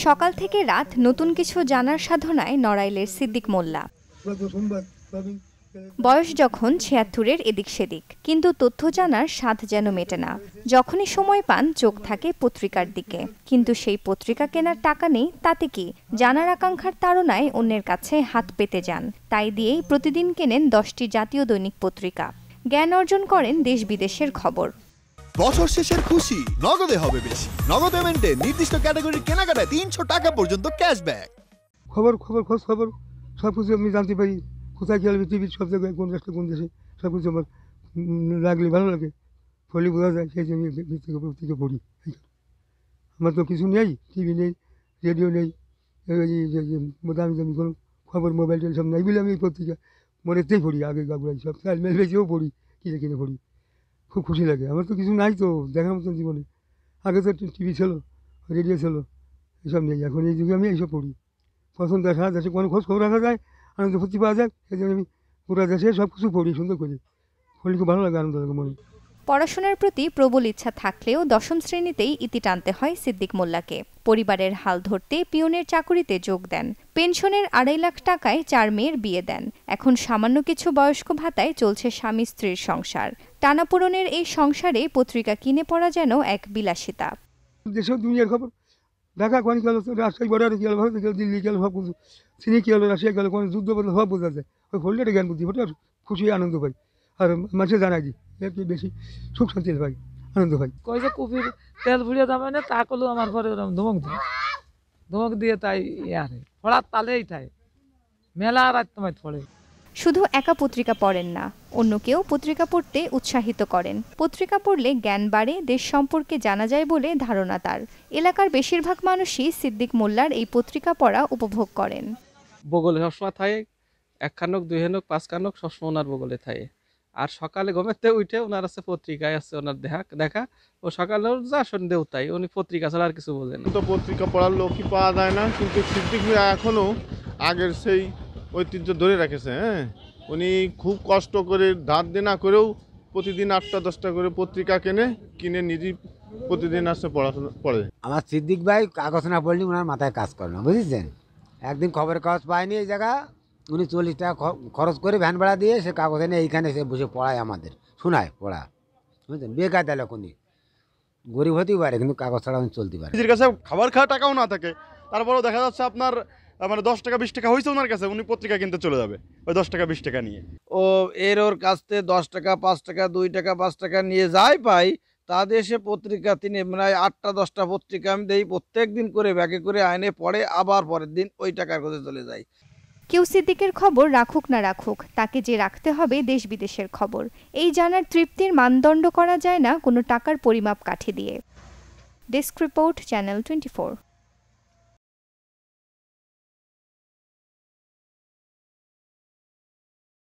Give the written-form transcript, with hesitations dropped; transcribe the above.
সকাল থেকে রাত নতুন কিছু জানার সাধনায় নড়াইলের সিদ্দিক মোল্লা। বয়স যখন ৭৬-এর এদিক সেদিক, কিন্তু তথ্য জানার স্বাদ যেন মেটে না। যখনই সময় পান চোখ থাকে পত্রিকার দিকে, কিন্তু সেই পত্রিকা কেনার টাকা নেই। তাতে কি, জানার আকাঙ্ক্ষার তাড়নায় অন্যের কাছে হাত পেতে যান। তাই দিয়েই প্রতিদিন কেনেন ১০টি জাতীয় দৈনিক পত্রিকা। জ্ঞান অর্জন করেন দেশ বিদেশের খবর। বছর শেষের খুশি নগদে হবে বেশি। নগদ পেমেন্টে নির্দিষ্ট ক্যাটাগরির কেনাকাটায় ৩০০ টাকা পর্যন্ত ক্যাশব্যাক। খবর সব কিছু আমি জানতে পারি। কোথায় খেলবে, টিভির সব জায়গায়, কোন রাষ্ট্রে কোন দেশে, সব কিছু আমার লাগলে ভালো লাগে, ফলে বোঝা যায়। সেই জন্য পত্রিকা পড়ি। আমার তো কিছু নেই, টিভি নেই, রেডিও নেই, দামি দামি কোনো খবর মোবাইল সব নাই বলে আমি এই পত্রিকা মনেতেই পড়ি। আগে গাগুড়াই সব মেল বেঁচেও পড়ি, কিনে পড়ি। খুব খুশি লাগে। আমার তো কিছু নাই তো দেখার মতন জীবনে। আগে তো টিভি ছিল, রেডিও ছিল, এসব নেই। এখন এই যুগে আমি এইসব পড়ি। পছন্দ দেখা দেশে কোনো খোঁজ খবর রাখা যায়, আনন্দ ফুর্তি পাওয়া যায়। সেই জন্য আমি পুরো দেশে সব কিছু পড়ি সুন্দর করে। পড়লে খুব ভালো লাগে, আনন্দ লাগে মনে। পড়াশোনার প্রতি প্রবল ইচ্ছা থাকলেও ১০ম শ্রেণীতেই ইতি টানতে হয় সিদ্দিক মোল্লাকে। পরিবারের হাল ধরতে পিয়নের চাকুরিতে যোগ দেন। পেনশনের ২.৫ লাখ টাকায় ৪ মেয়ের বিয়ে দেন। এখন সামান্য কিছু বয়স্ক ভাতায় চলছে স্বামী স্ত্রীর সংসার। টানাপোড়েনের এই সংসারে পত্রিকা কিনে পড়া যেন এক বিলাসিতা। দেশের দুনিয়ার খবর ঢাকা কোন গেল, রাজশাহী বর্ডারে গেল, ভারতে গেল, দিল্লি গেল, সব কিছু চিনি কি হলো, রাশিয়া গেল, কোনো যুদ্ধ বদল সব বোঝা যায়। ওই ফলটা জ্ঞান বুদ্ধি ওটা খুশি আনন্দ পাই। আর মানুষে জানাই দিই, এর বেশি সুখ শান্তি পাই, আনন্দ পাই। কই যে কপির তেল ভুলিয়ে দামে না, তা করলেও আমার ঘরে ধমক দিয়ে তাই আরে পড়ার তালেই তাই মেলা রাত তোমায় পড়ে। শুধু একা পত্রিকা পড়েন না, অন্যকেও পত্রিকা পড়তে উৎসাহিত করেন। পত্রিকা পড়লে জ্ঞান বাড়ে, দেশ সম্পর্কে জানা যায় বলে ধারণা তার। এলাকার বেশিরভাগ মানুষই সিদ্দিক মোল্লার এই পত্রিকা পড়া উপভোগ করেন। বগলে সবসময় থাকে, ১ খানক ২ খানক ৫ খানক সবসময় ওনার বগলে থাকে। আর সকালে ঘুমেতে উঠে ওনার আছে পত্রিকায় আছে ওনার দেখা ও সকালেও যা সন্ধ্যেও তাই। উনি পত্রিকা ছাড়া আর কিছু বোঝেন না। তো পত্রিকা পড়ার লোকই পাওয়া যায় না, কিন্তু সিদ্দিক মিয়া এখনও আগের সেই ঐতিহ্য ধরে রেখেছে। হ্যাঁ, উনি খুব কষ্ট করে ধার দেনা করেও প্রতিদিন ৮টা ১০টা করে পত্রিকা কিনে নিজেই প্রতিদিন আসছে পড়াশোনা পড়ে। আমার সিদ্দিক ভাই কাগজ না পড়লে ওনার মাথায় কাজ করে না, বুঝেছেন। একদিন খবরের কাগজ পায়নি এই জায়গা, উনি ৪০ টাকা খরচ করে ভ্যান ভাড়া দিয়ে সে কাগজ এনে এইখানে সে বসে পড়ায়, আমাদের শোনায় পড়া, বুঝলেন। বেকার দেয় উনি, গরিব হতেই পারে কিন্তু কাগজ ছাড়া উনি চলতে পারে। নিজের কাছে খাবার খাওয়া টাকাও না থাকে, তারপরেও দেখা যাচ্ছে আপনার মানে 10 টাকা 20 টাকা হয়েছে ওনার কাছে, উনি পত্রিকা কিনতে চলে যাবে ওই 10 টাকা 20 টাকা নিয়ে। ওর কাছ থেকে 10 টাকা 5 টাকা 2 টাকা 5 টাকা নিয়ে যাই পাই, তা দিয়ে সে পত্রিকা তিনি মানে 8টা 10টা পত্রিকা আমি দেই, প্রত্যেক দিন করে ব্যাগে করে আইনে পড়ে, আবার পরের দিন ওই টাকার কাছে চলে যায়। কেউ সিদ্দিকের খবর রাখুক না রাখুক, তাকে যে রাখতে হবে দেশ বিদেশের খবর। এই জানার তৃপ্তির মানদণ্ড করা যায় না কোনো টাকার পরিমাপ কাঠি দিয়ে। Desk report, channel 24।